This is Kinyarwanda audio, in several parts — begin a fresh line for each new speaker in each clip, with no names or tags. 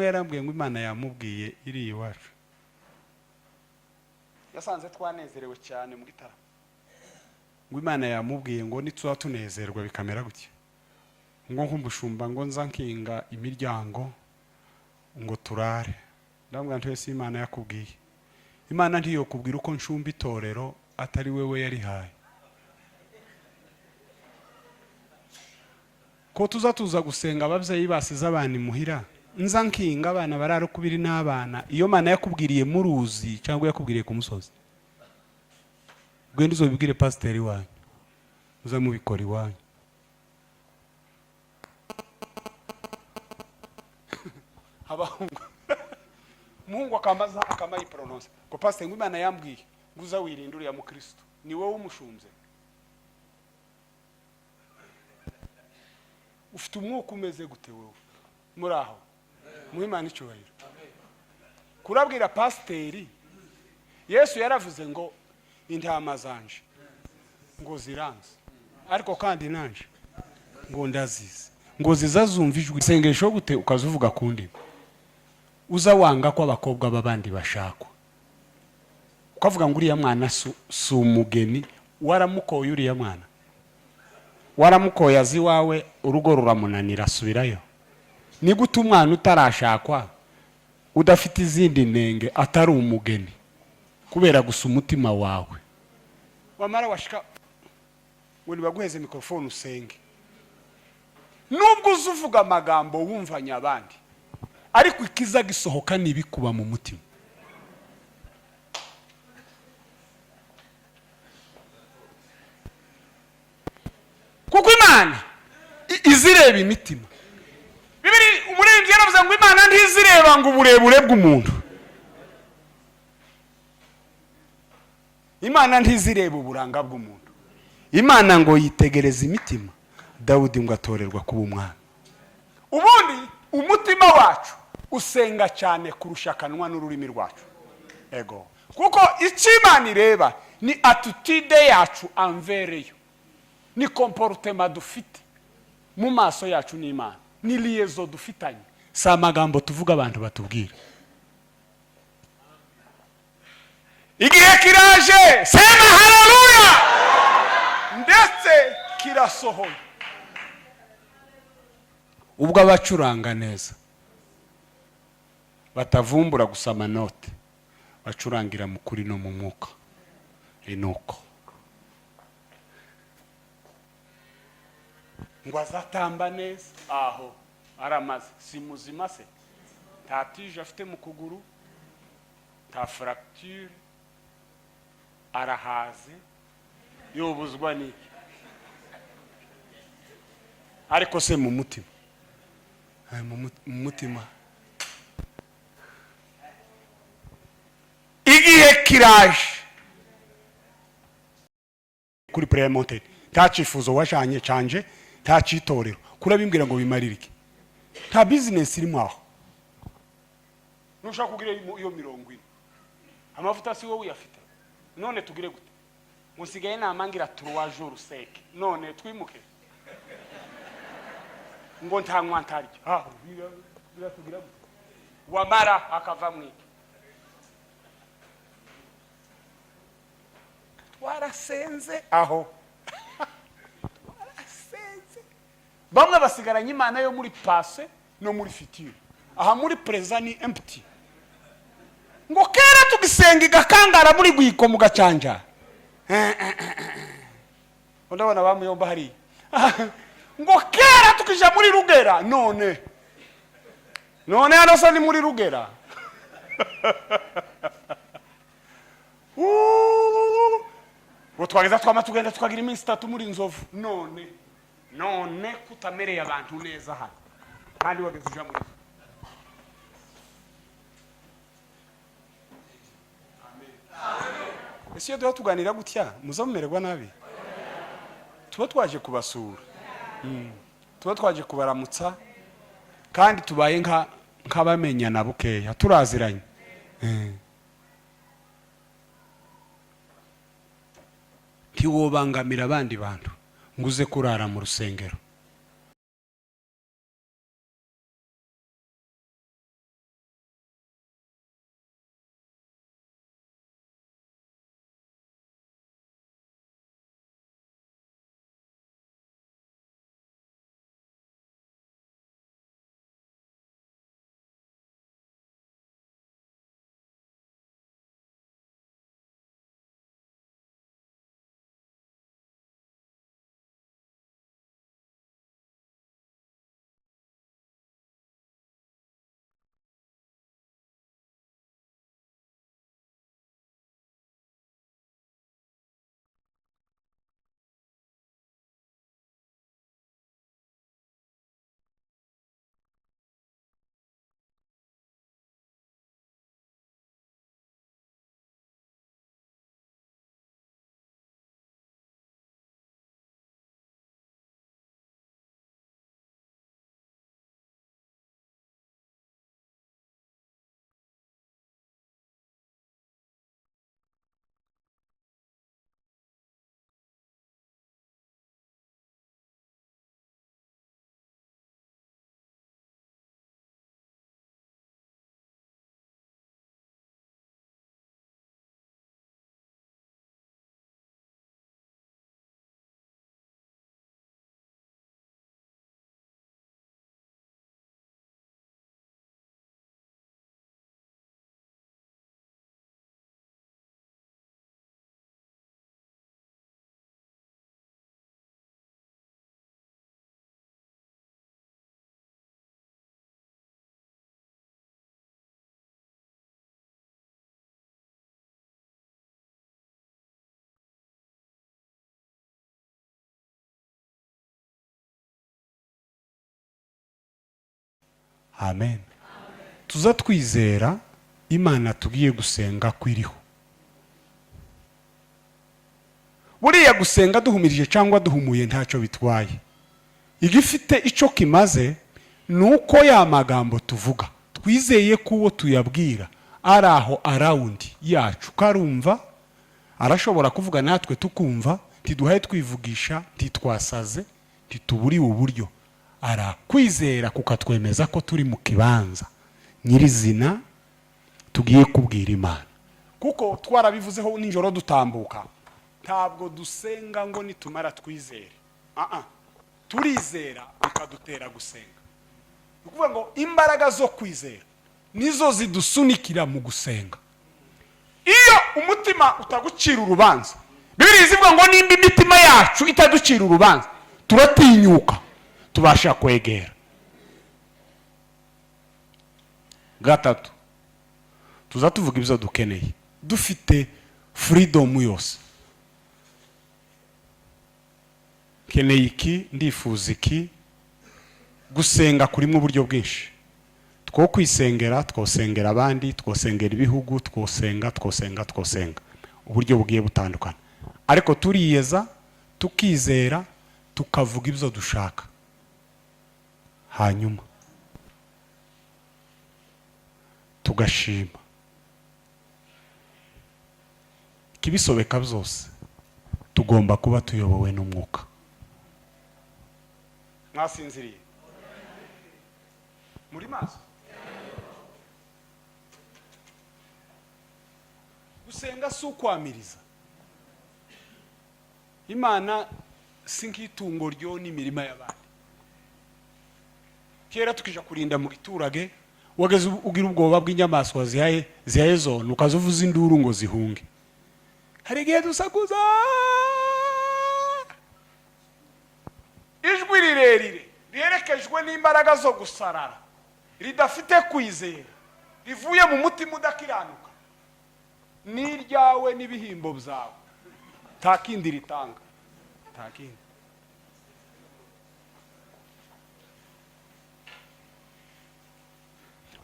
yarambwiye ngo Imana yamubwiye iri iwacu. Yasanze twanezerewe cyane mu gitaramo. Ngo Imana yamubwiye ngo nitwa tunezerwa bikamera gutya. Ngo nkumbushumba ngo nza nkinga imiryango ngo turare. Ndambwira nti ese Imana yakubwiye. Imana ntiyo kubwira uko nshumba itorero atari wewe yari haye. Ko tuza gusenga abavyeyi basize abana imuhira. Nza nkinga abana bararo kubiri n'abana. Iyo Mana yakubwiriye muruzi cyangwa yakubwiriye ku musozi. Gwe ndizobibwire pasiteri wanyu. Uza mubikora iwanyu. Abahungu. Mungu akamaza akamayi prononce. Ko pasiteri ngo Imana yambwiye nguza wirindura ya mukristo. Ni wowe umushumze. Ufite umwuka umeze gute wowe? Muraho. Muhimana icyubahiro. Kurabwira pasiteri Yesu yaravuze ngo intama zanje ngo ziranze ariko kandi nanje ngo ndazize ngo zizazumva ijwi isengesho gute ukazuvuga kundi uza wanga ko abakobwa babandi bashakwa ukavuga ngo uriya mwana su umugeni waramukoye uriya mwana waramukoye azi wawe urugo ruramunanira asubirayo ni gute umwana utarashakwa udafite izindi nenge atari umugeni kubera gusa umutima wawe wamara washika we baguheze mikrofone usenge nubwo uzuvuga amagambo wumvanya abandi ariko ikiza gisohoka nibikuba mu mutima kuko Imana izireba imitima Bibiri umuririmbyi yaravuze ngo Imana ntizireba ngo uburebure bw'umuntu Imana ntizireba uburanga bw'umuntu Imana ngo yitegereza imitima Dawudi ngo atorerwa kuba umwana ubundi umutima wacu usenga cyane kurusha kanwa n'ururimi rwacu ego kuko Imana ireba ni attitude yacu anvereyo ni comportement dufite mu maso yacu n'Imana ni liaison dufitanye sa amagambo tuvuga abantu batubwira igihe kiraje sema haleluya ndetse kirasohoye ubwo abacuranga neza batavumbura gusa amanote bacurangira mu kuri no mu mwuka inuko ngo azatamba neza aho aramaze si muzima se tatije afite mu kuguru ta fracture arahaze yobuzwa niki ariko se mu mutima mu mutima igihe kiraje kuri prayer mountain tachifuzo washanye canje tachitorero kurabimbwira ngo bimaririke ta business irimo aho nushaka kugira iyo 40 amavuta si wowe uyafite none tugire gute musigaye namangira 3 jours sec none twimuke ngo ntanywa ntaryo bira tugira gute wamara akava mwiki warasenze aho warasenze bamwe basigaranye Imana yo muri passé no muri futur aha muri présent ni empty ngo kera tugisenga igakangara muri gwiko mu gacanja ndabona bamuyomba hari ngo kera tukija muri rugera none hano ni muri rugera ngo twageza tugenda tukagira iminsi 3 muri nzovu none kutamereye abantu neza hano kandi wageze uja muri ese iyo tuganira gutya muzamumererwa nabi tuba twaje kubasura tuba twaje kubaramutsa kandi tubaye nk'abamenyana bukeya turaziranye ntiwobangamira abandi bantu nguze kurara mu rusengero amen. Tuza twizera Imana tugiye gusenga kwiriho. Buriya gusenga duhumirije cyangwa duhumuye ntacyo bitwaye. Igifite icyo kimaze nuko ya magambo tuvuga twizeye ko uwo tuyabwira ari aho around yacu karumva, arashobora kuvuga natwe tukumva, tiduhaye twivugisha, titwasaze, tituburi uburyo. Kwizera kukatwemeza ko turi mu kibanza nyirizina tugiye kubwira Imana. Kuko twarabivuzeho nijoro dutambuka, ntabwo dusenga ngo nitumara twizere. Turizera bikadutera gusenga. Ukuvuga ngo imbaraga zo kwizera nizo zidusunikira mu gusenga. Iyo umutima utagucira urubanza, Bibiliya ivuga ngo nimba imitima yacu itaducira urubanza, turatinyuka tubasha kwegera. Gatatu, tuza tuvuga ibyo dukeneye dufite freedom yose. Keneye iki, ndifuza iki. Gusenga kurimo uburyo bwinshi. Two kwisengera, twosengera abandi, twosengera ibihugu, twosenga. Uburyo bugiye butandukana. Ariko turiyeza, tukizera, tukavuga ibyo dushaka. Hanyuma tugashima. Kibisobeka byose tugomba kuba tuyobowe n'Umwuka. Mwasinziriye? Muri maso? Gusenga si ukwamiriza. Imana si nk'itungo ryo n'imirima y'abandi. Kera tukija kurinda mu giturage, wageze ugira ubwoba bw'inyamaswa zihaye zone, ukazuvuza induru ngo zihunge. Hari igihe dusakuza ijwi rirerire riherekejwe n'imbaraga zo gusarara, ridafite kwizera, rivuye mu mutima udakiranuka, n'iryawe n'ibihimbo byawe nta kindi ritanga, nta kindi.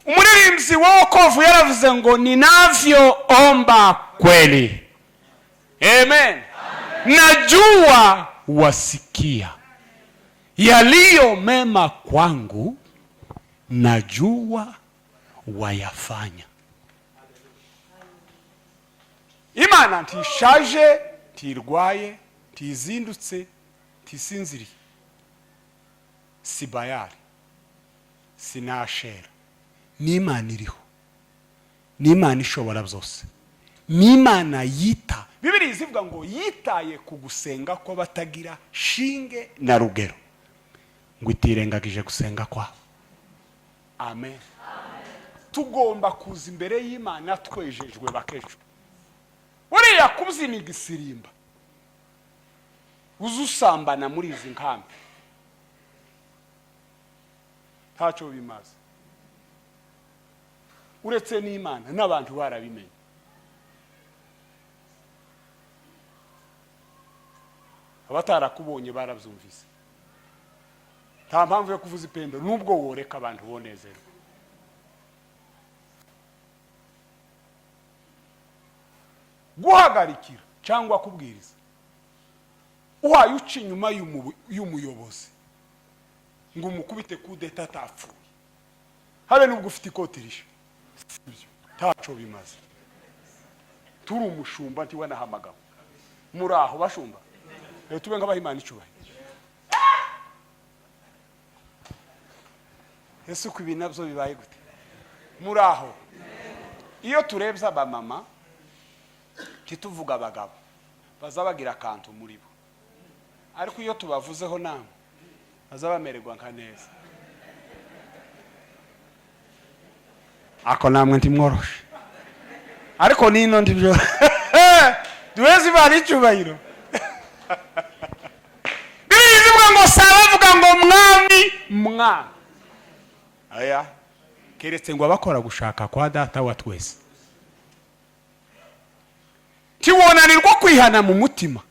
Umuririmbyi wa wokovu yaravuze ngo ninavyoomba kweli. Amen. Najua wasikia yaliyo mema kwangu, najua wayafanya. Imana ntishaje, ntirwaye, ntizindutse, ntisinziriye. Si Bayali, si Ashera. Ni Imana iriho. Ni Imana ishobora byose. Ni Imana yita. Bibiliya ivuga ngo yitaye ku gusenga ko batagira shinge na rugero, ngo itirengagije gusenga kwa. Amen. Tugomba kuza imbere y'Imana twejejwe bakejo. Uriya kubyina igisirimba, uzusambana muri izi nkambi, ntacyo bimaze. Uretse n'Imana n'abantu barabimenye. Abatarakubonye barabyumvise. Nta mpamvu yo kuvuza ipendo nubwo woreka abantu bonezerwa. Guhagarikira cyangwa kubwiriza, uhaye uca inyuma y'umuyobozi ngo umukubite kudeta atapfuye, habe nubwo ufite ikoti rishe, ntacyo bimaze. Turi umushumba ntiwe nahamagabo. Muri aho bashumba, tube ngabaha Imana icyubahiro. Ese uko ibi nabyo bibaye gute? Muri aho, iyo turebye abamama kituvuga abagabo bazabagira akantu muri bo, ariko iyo tubavuzeho namwe bazabamererwa nka neza. Ako namwe ntimworoshe, ariko nino ndibyo duwezi bari icyubahiro. Bivuga ngo sabavuga ngo mwami aya keretse ngo abakora gushaka kwa data wa twese. Tiwonanirwa kwihana mu mutima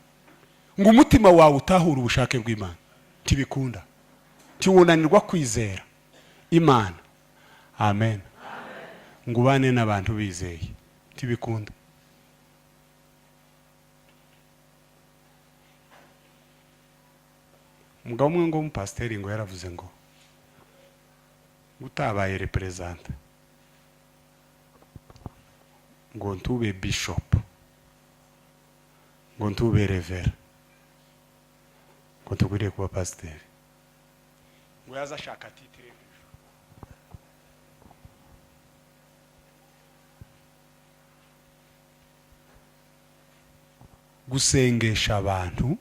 ngo umutima wawe utahura ubushake bw'Imana, tibikunda. Tiwonanirwa kwizera Imana amen. Ngubane n'abantu bizeye tibikunda. Umugabo umwe ngo umupasiteri ngo yaravuze ngo utabaye representa ngo ntube bishop, ngo ntube revera, ngo tuguriye kuba pasiteri, ngo yaza ashaka titire. Gusengesha abantu,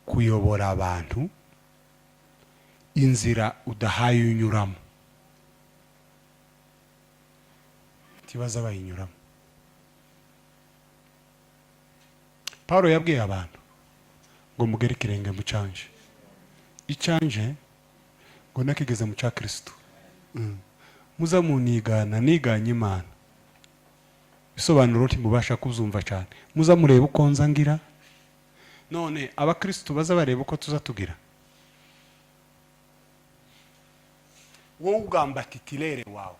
kuyobora abantu inzira udahaye unyuramo, tibaza bayinyuramo. Paulo yabwiye abantu ngo mugere ikirenge mu canje, icanje ngo nakigeze mu cya Kristo. Muza munigana, niganye Imana. Bisobanuro timubasha kuzumva cyane. Muza mureba uko nzangira. None abakristo baza bareba uko tuzatugira. Wowe ugamba titilere wawe.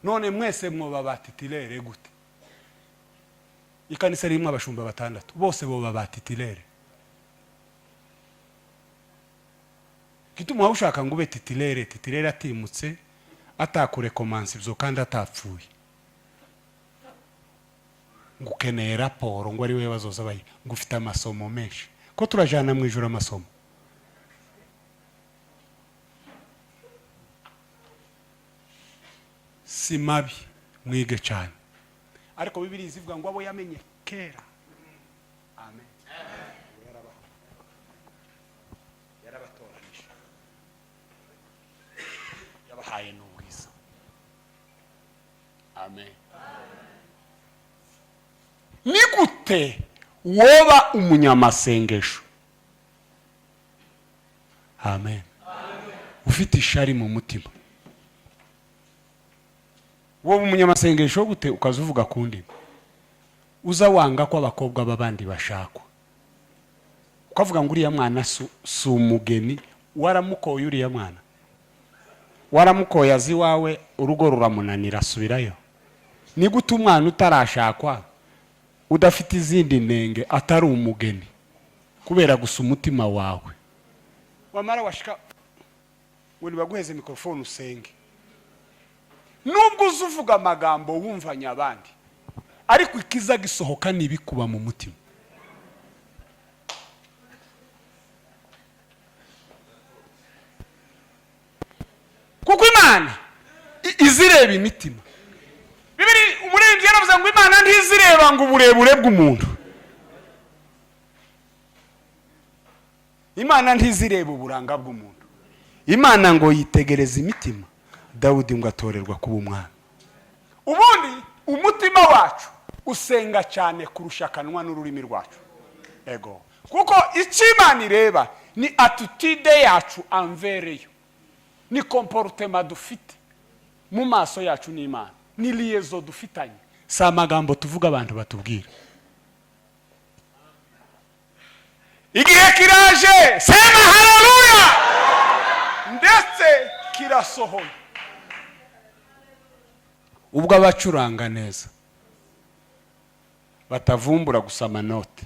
None mwese mwoba batitilere gute? Ikanisa rimwe abashumba batandatu bose boba batitilere. Kituma ushaka ngo ube titilere, titilere atimutse atakure komansi byo kandi atapfuye. Ngukeneye raporo ngo ari we bazoza bayi ngufite amasomo menshi ko turajana mu ijuru amasomo. Si mabi mwige cyane, ariko Bibiliya izivuga ngo abo yamenye kera. Amen. Yarabatoranije, yabahaye n'ubwiza. Amen. Ni gute woba umunyamasengesho? Amen. Ufite ishari mu mutima. Woba umunyamasengesho gute ukazuvuga kundi? Uza wanga ko abakobwa babandi bashakwa, ukavuga ngo uriya mwana si umugeni, waramukoye uriya mwana, waramukoye azi wawe, urugo ruramunanira asubirayo. Ni gute umwana utarashakwa udafite izindi nenge atari umugeni kubera gusa umutima wawe? Wamara washika wuri baguheze mikrofone usenge, nubwo uzuvuga amagambo wumvanya abandi, ariko ikiza gisohoka nibikuba mu mutima. Kuko Imana izireba imitima. Bibiri umuririmbyi yaravuze ngo Imana ntizireba ngo uburebure bw'umuntu. Imana ntizireba uburanga bw'umuntu. Imana ngo yitegereza imitima. Dawudi ngo atorerwa kuba umwami. Ubundi umutima wacu usenga cyane kurusha kanwa n'ururimi rwacu. Ego. Kuko icyo Imana ireba ni attitude yacu anvereyo, ni comportement dufite mu maso yacu n'Imana, ni liaison dufitanye. Si amagambo tuvuga abantu batubwira. Igihe kiraje, sema haleluya, ndetse kirasohoye. Ubwo abacuranga neza batavumbura gusa amanote,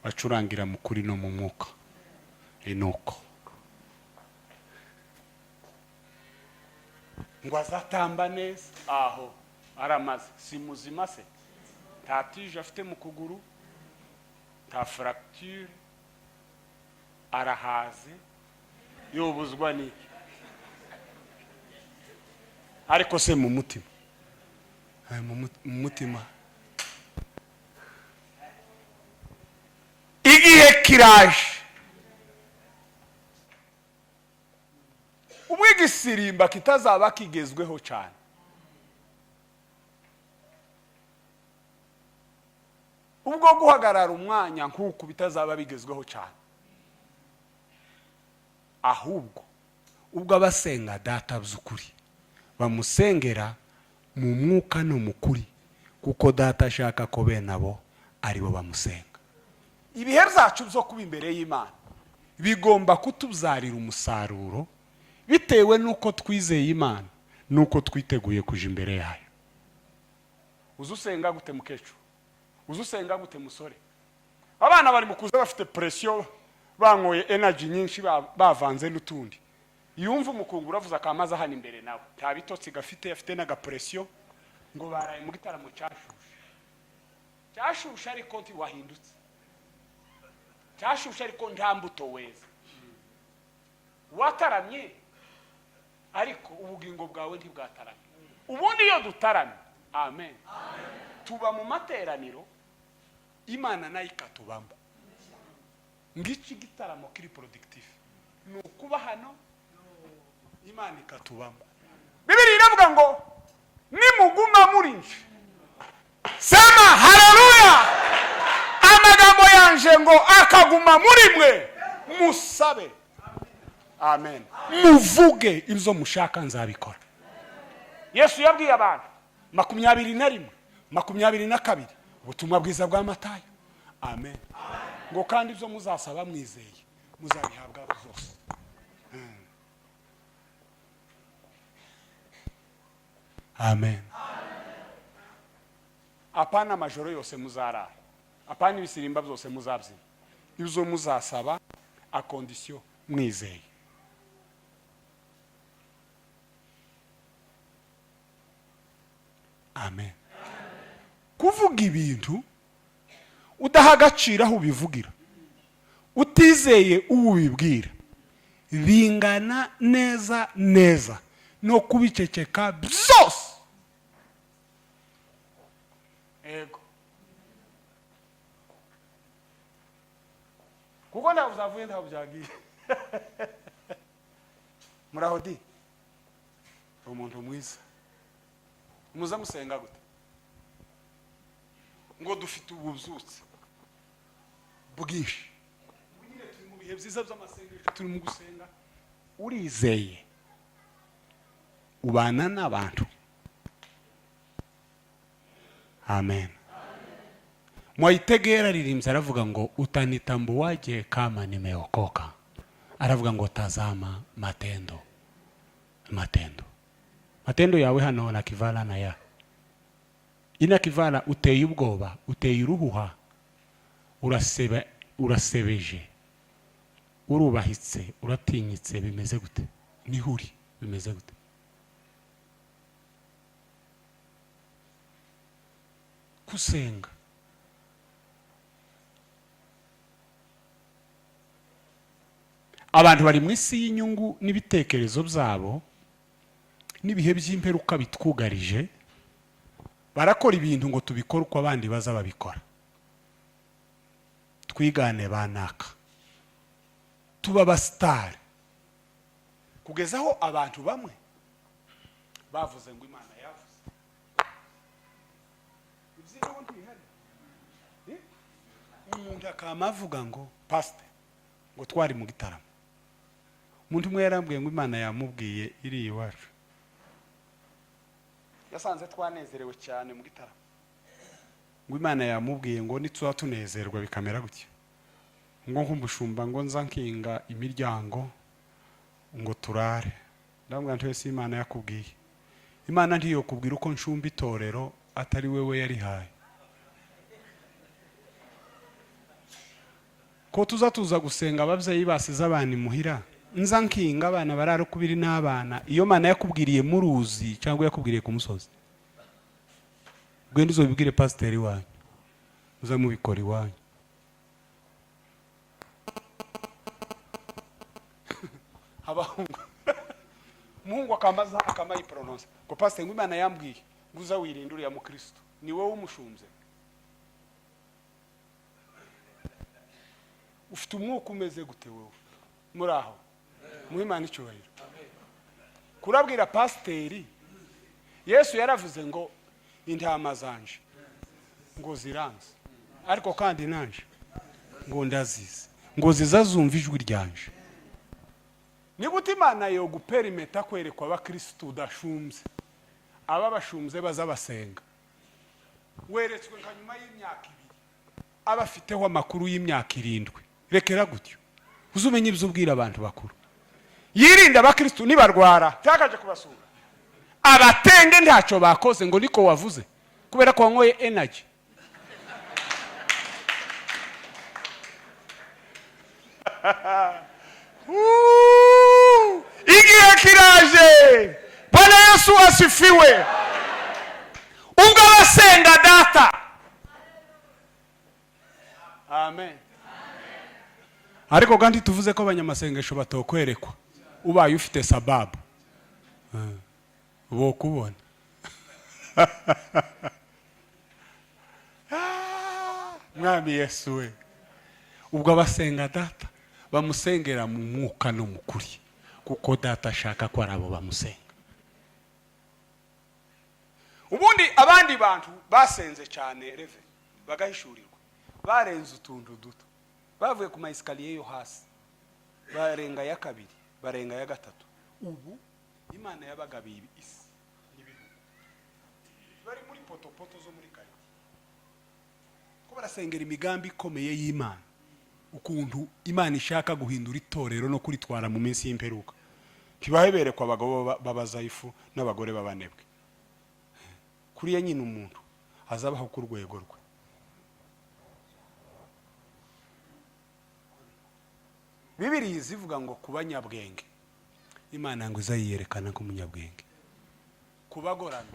bacurangira mu kuri no mu mwuka. Inuko ngo azatamba neza, aho aramaze, si muzima se, nta tije afite mu kuguru, nta fracture, arahaze, yobuzwa n'iki? Ariko se mu mutima, mu mutima igihe kiraje, umwigisirimba kitazaba kigezweho cyane. Ubwo guhagarara umwanya nk'uko bitazaba bigezweho cyane. Ahubwo ubwo abasenga data by'ukuri bamusengera mu mwuka no mu kuri, kuko data ashaka ko bene abo ari bo bamusenga. Ibihe byacu byo kuba imbere y'Imana bigomba kutuzarira umusaruro bitewe nuko twizeye Imana nuko twiteguye kuja imbere yayo. Uzusenga gute mukecuru? Uzusenga gute musore? Abana bari mukuza bafite pressure, bangoye energy nyinshi bavanze n'utundi. Yumva umukungura avuza akamaza hano imbere nawe. Nta bitotsi gafite, afite naga pressure ngo baraye mu gitaramo cyashushe. Cyashushe ariko nti wahindutse. Cyashushe ariko nta mbuto weza. Wataramye ariko ubugingo bwawe ntibwataramye. Ubundi iyo dutaramye, amen, tuba mu materaniro Imana nayo ikatubamba. Ngiki gitaramo kiri productive ni ukuba hano Imana ikatubamba. Bibiliya iravuga ngo nimuguma muri nje, sema haleluya, amagambo yanje ngo akaguma muri mwe, musabe, amen, muvuge ibyo mushaka nzabikora. Yesu yabwiye abantu 21, 22 ubutumwa bwiza bwa Matayo, amen, ngo kandi ibyo muzasaba mwizeye muzabihabwa byose. Amen. Apana amajoro yose muzaraha, apana ibisirimba byose muzabyina, ibyo muzasaba a condition mwizeye. Amen. Kuvuga ibintu udaha agaciro aho ubivugira, utizeye ubibwira, bingana neza neza no kubiceceka byose. Ego. Kuko nawe uzavuye ntaho byagiye. Murahodi. Umuntu mwiza. Muza musenga gute? Ngo dufite ububyutse bwinshi. Nyine turi mu bihe byiza by'amasengesho, turi mu gusenga. Urizeye. Ubana n'abantu. Amen. Mwayitegera ririmbye aravuga ngo utanitambuaje kama nimeokoka. Aravuga ngo tazama matendo. Matendo. Matendo yawe hano na kivala na ya. Ina kivala uteye ubwoba, uteye uruhuha. Urasebeje. Urubahitse, uratinyitse, bimeze gute? Nihuri, bimeze gute? Kusenga. Abantu bari mu isi y'inyungu n'ibitekerezo byabo n'ibihe by'imperuka bitwugarije, barakora ibintu ngo tubikore uko abandi baza babikora. Twigane banaka, tuba abasitari, kugeza aho abantu bamwe bavuze ngo Imana yavuze. Ibyo ntihari. Umuntu akama avuga ngo pastor ngo twari mu gitaramo, umuntu umwe yarambwiye ngo Imana yamubwiye iri iwacu. Yasanze twanezerewe cyane mu gitaramo, ngo Imana yamubwiye ngo nitwa tunezerwa bikamera gutya, ngo nk'umushumba ngo nza nkinga imiryango ngo turare. Ndamubwira nti ese Imana yakubwiye? Imana ntiyo kubwira uko nshumba itorero atari wewe yarihaye. Ko tuza gusenga ababyeyi basize abana imuhira, nza nkinga abana barara kubiri n'abana, iyo Mana yakubwiriye muruzi cyangwa yakubwiriye ku musozi, gwende uzobibwire pasiteri wanyu, uza mubikora iwanyu. Abahungu muhungu akamaza akamayipronounce ko pasiteri ngo Imana yambwiye ngo uza wirindura ya mukristo, ni wowe umushumze. Ufite umwuka umeze gute wowe? Muraho muhimana icyubahiro. Kurabwira pasiteri, Yesu yaravuze ngo intama zanje ngo ziranze, ariko kandi nanje ngo ndazize, ngo zizazumva ijwi ryanje. Ni gute Imana yo guperimeta kwerekwa abakristo udashumze, aba bashumze baza basenga? Weretswe nkanyuma y'imyaka 2, abafiteho amakuru y'imyaka 7. Rekera gutyo uzumenye ibyo ubwira abantu bakuru. Yirinda abakristo nibarwara cyakaje kubasura, abatenge ntacyo bakoze ngo niko wavuze kubera ko wanyoye energy. Igihe kiraje, Bwana Yesu asifiwe. Ubwo abasenga data. Amen. Ariko kandi tuvuze ko abanyamasengesho batokwerekwa ubaye ufite sababu bo kubona. Mwami Yesu we, ubwo abasenga data bamusengera mu mwuka no mu kuri, kuko data ashaka ko arabo bamusenga. Ubundi abandi bantu basenze cyane reve bagahishurirwa, barenze utuntu duto, bavuye ku mayisikaliye yo hasi barenga ya kabiri, barenga ya gatatu. Ubu Imana yabagabiye isi n'ibihugu, bari muri poto zo muri kare ko barasengera imigambi ikomeye y'Imana, ukuntu Imana ishaka guhindura itorero no kuritwara mu minsi y'imperuka. Kibaheberekwa abagabo babazayifu n'abagore babanebwe. Kuriya nyine umuntu azabaho ku rwego rwe. Bibiliya zivuga ngo kubanyabwenge Imana ngo izayiyerekana ko umunyabwenge, kubagorana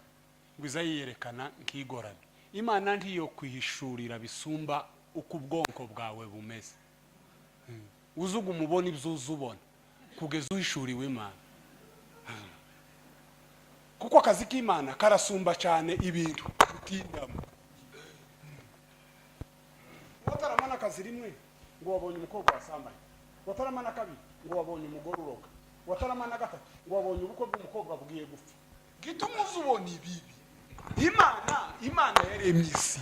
ngo izayiyerekana nk'igorana. Imana ntiyo kwihishurira bisumba uko ubwonko bwawe bumeze. Uzuga umubona ibyo uzubona kugeza uhishuriwe Imana, kuko akazi k'Imana karasumba cyane ibintu utindamo. Wataramana akazi rimwe ngo wabonye umukobwa wasambanye, wataramana kabiri ngo wabonye umugore uroga, wataramana gatatu ngo wabonye ubukwe bw'umukobwa bugiye gupfa. Gituma uzubona ibibi. Imana yaremye isi,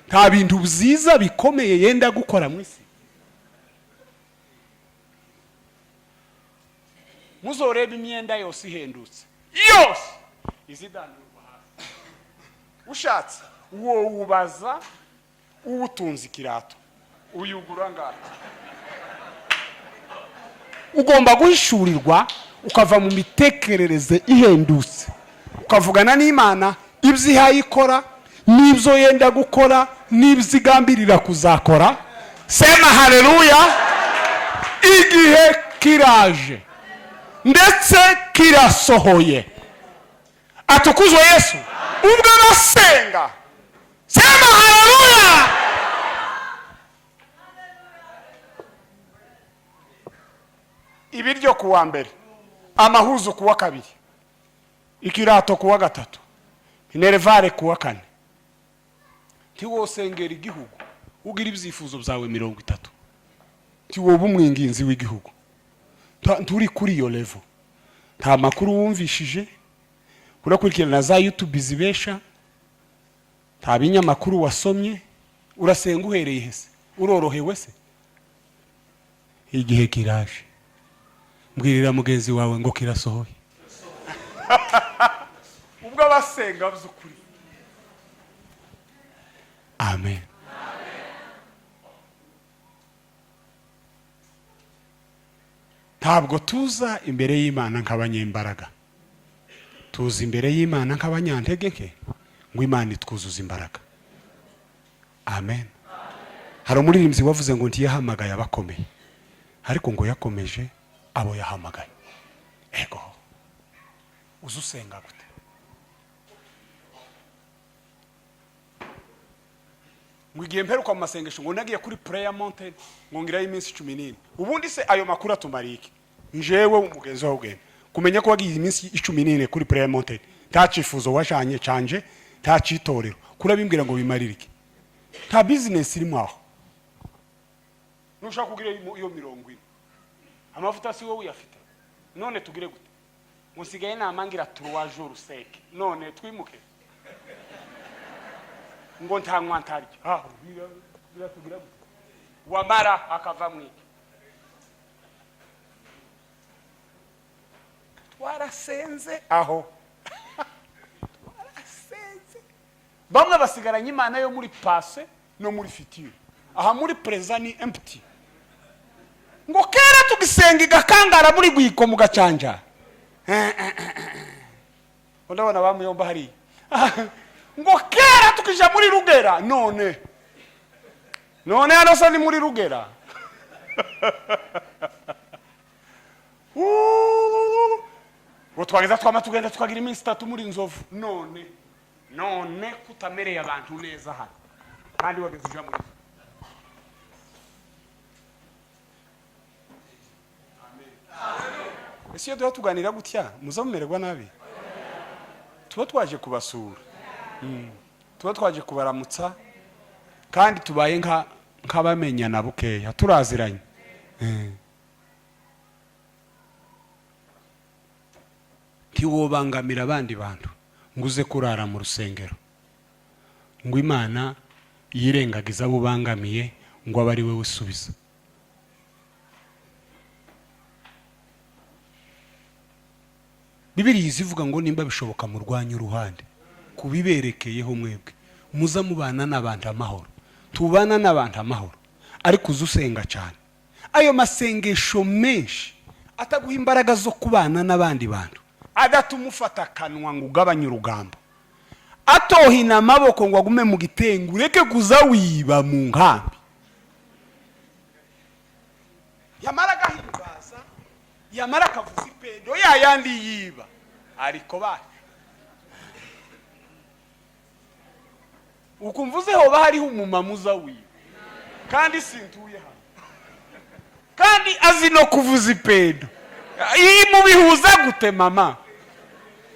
nta bintu byiza bikomeye yenda gukora mu isi. Muzoreba imyenda yose ihendutse, yose izidanirwa hasi. Ushatse uwo ubaza ubutunzi kirato uyugura ngaho. Ugomba guhishurirwa ukava mu mitekerereze ihendutse, ukavugana n'Imana ibyo ihayikora n'ibyo yenda gukora n'ibyo igambirira kuzakora. Sema haleluya. Igihe kiraje ndetse kirasohoye. Atukuzwe Yesu. Ubwo abasenga sema haleluya. Ibiryo kuwa mbere, amahuzo kuwa kabiri, ikirato kuwa gatatu, minervare kuwa kane. Tiwosengera igihugu ugira ibyifuzo byawe 30. Tiwoba umwinginzi w'igihugu. Nturi kuri iyo level. Nta makuru wumvishije, urakurikirana za YouTube zibesha, nta binyamakuru wasomye, urasenga uhereye hese, urorohewe se. Igihe kiraje, mbwirira mugenzi wawe ngo kirasohoye. Ubwo abasenga by'ukuri. Amen. Ntabwo tuza imbere y'Imana nk'abanyembaraga, tuza imbere y'Imana nk'abanyantege nke ngo Imana itwuzuza imbaraga. Amen. Hari umuririmbyi wavuze ngo ntiyahamagaye abakomeye, ariko ngo yakomeje abo yahamagaye. Ego uzusenga gute? Ngo igihe mperuka mu masengesho ngo nagiye kuri prayer mountain ngo ngirayo iminsi 14. Ubundi se ayo makuru atumariki njewe umugenzi wawe ugenda kumenya ko wagiye iminsi 14 kuri prayer mountain, nta cifuzo washanye canje, nta citorero, kurabimbwira ngo bimaririke, nta business irimo aho. Nushaka kugira iyo 40 amavuta si wowe uyafite, none tugire gute? Musigaye namangira 3 jours sec, none twimuke ngo ntanywa ntaryo. Bira tugira gute? Wamara akava mwiki. Twarasenze aho. Twarasenze. Bamwe basigaranye Imana yo muri passé no muri futur. Aha muri présent ni empty. Ngo kera tugisenga igakangara muri gwiko mugacanja. Ndabona bamuyomba hari. Ngo kera tukija muri Rugera none hano se ni muri Rugera. Ngo twageza tugenda tukagira iminsi 3 muri Nzovu none kutamereye abantu neza hano kandi wageze uja muri. Ese iyo tuganira gutya muzamumererwa nabi. Tuba twaje kubasura, tuba twaje kubaramutsa kandi tubaye nk'abamenyana bukeya turaziranye. Ntiwobangamira abandi bantu nguze kurara mu rusengero ngo Imana yirengagiza abo bangamiye ngo abari we usubiza. Bibiliya izivuga ngo nimba bishoboka mu rwanyu uruhande kubiberekeyeho mwebwe muza mubana n'abantu amahoro. Tubana n'abantu amahoro ariko uzusenga cyane. Ayo masengesho menshi ataguha imbaraga zo kubana n'abandi bantu, adatuma ufata kanwa ngo ugabanye urugambo, atohina amaboko ngo agume mu gitengu ureke kuza wiba mu nkambi. Yamara gahimbaza, yamara kavuza ipendo yayandi yiba ariko ba ukumvuzeho bahariho umumamuza wiba kandi sintuye hano kandi azi no kuvuza ipendo. Iyi mubihuza gute mama?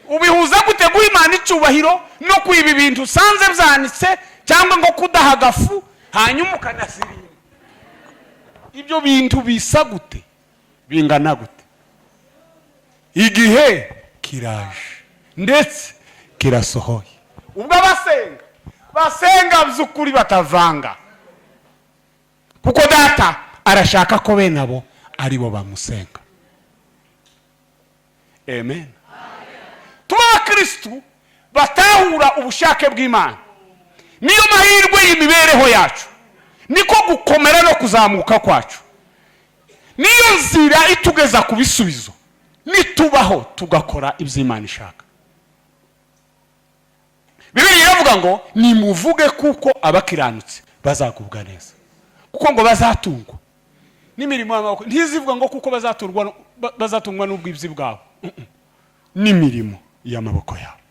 Ubihuza gute guhimana icyubahiro no kwiba ibintu sanze byanitse cyangwa ngo kudaha gafu hanyuma ukanasirimba? Ibyo bintu bisa gute? Bingana gute? Igihe kiraje ndetse kirasohoye. Ubwo basenga by'ukuri batavanga, kuko data arashaka ko bene abo ari bo bamusenga. Amen. Tuba Kristo batahura ubushake bw'Imana. Niyo mahirwe y'imibereho yacu, niko gukomera no kuzamuka kwacu. Niyo nzira itugeza ku bisubizo nitubaho tugakora iby'Imana ishaka. Bibiliya iravuga ngo nimuvuge kuko abakiranutse bazagubwa neza, kuko ngo bazatungwa n'imirimo y'amaboko. Ntizivuga ngo kuko bazatungwa n'ubwibzi bwabo, n'imirimo y'amaboko yabo.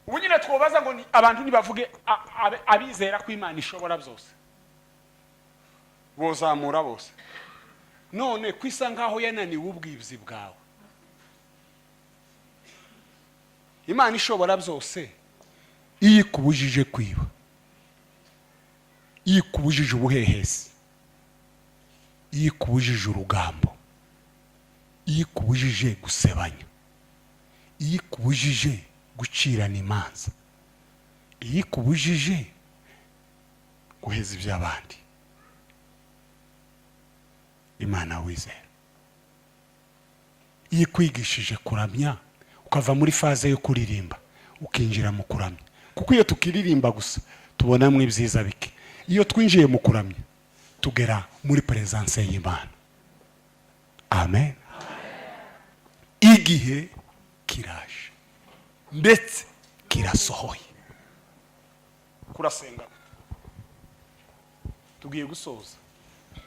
Ubu nyine twobaza ngo abantu nibavuge abizera ko Imana ishobora byose bozamura bose, none kwisa ngaho yananiwe ubwibzi bwawe. Imana ishobora byose iyikubujije kwiba, iyikubujije ubuhehesi, iyikubujije urugambo, iyikubujije gusebanya, iyikubujije gucirana imanza, iyikubujije guheza iby'abandi. Imana wizera iyikwigishije kuramya ukava muri faze yo kuririmba ukinjira mu kuramya, kuko iyo tukiririmba gusa tubonamo ibyiza bike. Iyo twinjiye mu kuramya tugera muri presence y'Imana. Amen. Igihe kiraje ndetse kirasohoye. Kurasenga tugiye gusoza.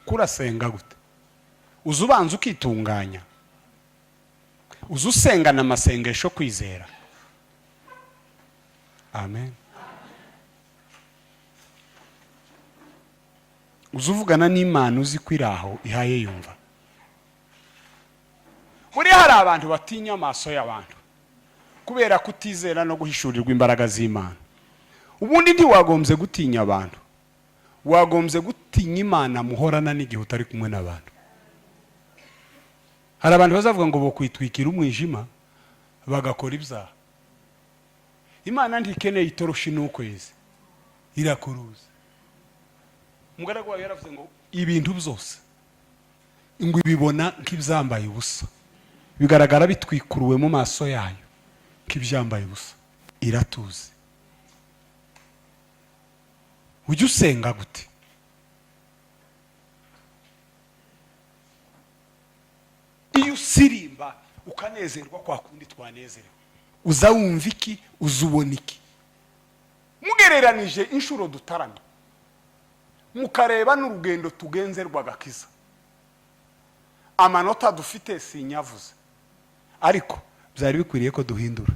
Kurasenga gute? Uzubanza ukitunganya, uzusengana amasengesho kwizera. Amen. Uzuvugana n'Imana uzi kwiraho ihaye yumva. Buri hari abantu batinya amaso y'abantu kubera kutizera no guhishurirwa imbaraga z'Imana. Ubundi ntiwagombye gutinya abantu, wagombye gutinya Imana muhorana n'igihe utari kumwe n'abantu. Hari abantu bazavuga ngo bokwitwikira umwijima bagakora ibyaha. Imana ntikeneye itoroshi n'ukwezi, irakuruza. Umugaragu wawe yaravuze ngo ibintu byose ngo ibibona nk'ibyambaye ubusa, bigaragara bitwikuruwe mu maso yayo nk'ibyambaye ubusa, iratuzi. Ujye usenga gute? usirimba ukanezerwa kwa kundi twanezerewe, uza wumva iki, uza ubona iki? Mugereranije inshuro dutaramye mukareba n'urugendo tugenze rw'agakiza, amanota dufite sinyavuze, ariko byari bikwiriye ko duhindura.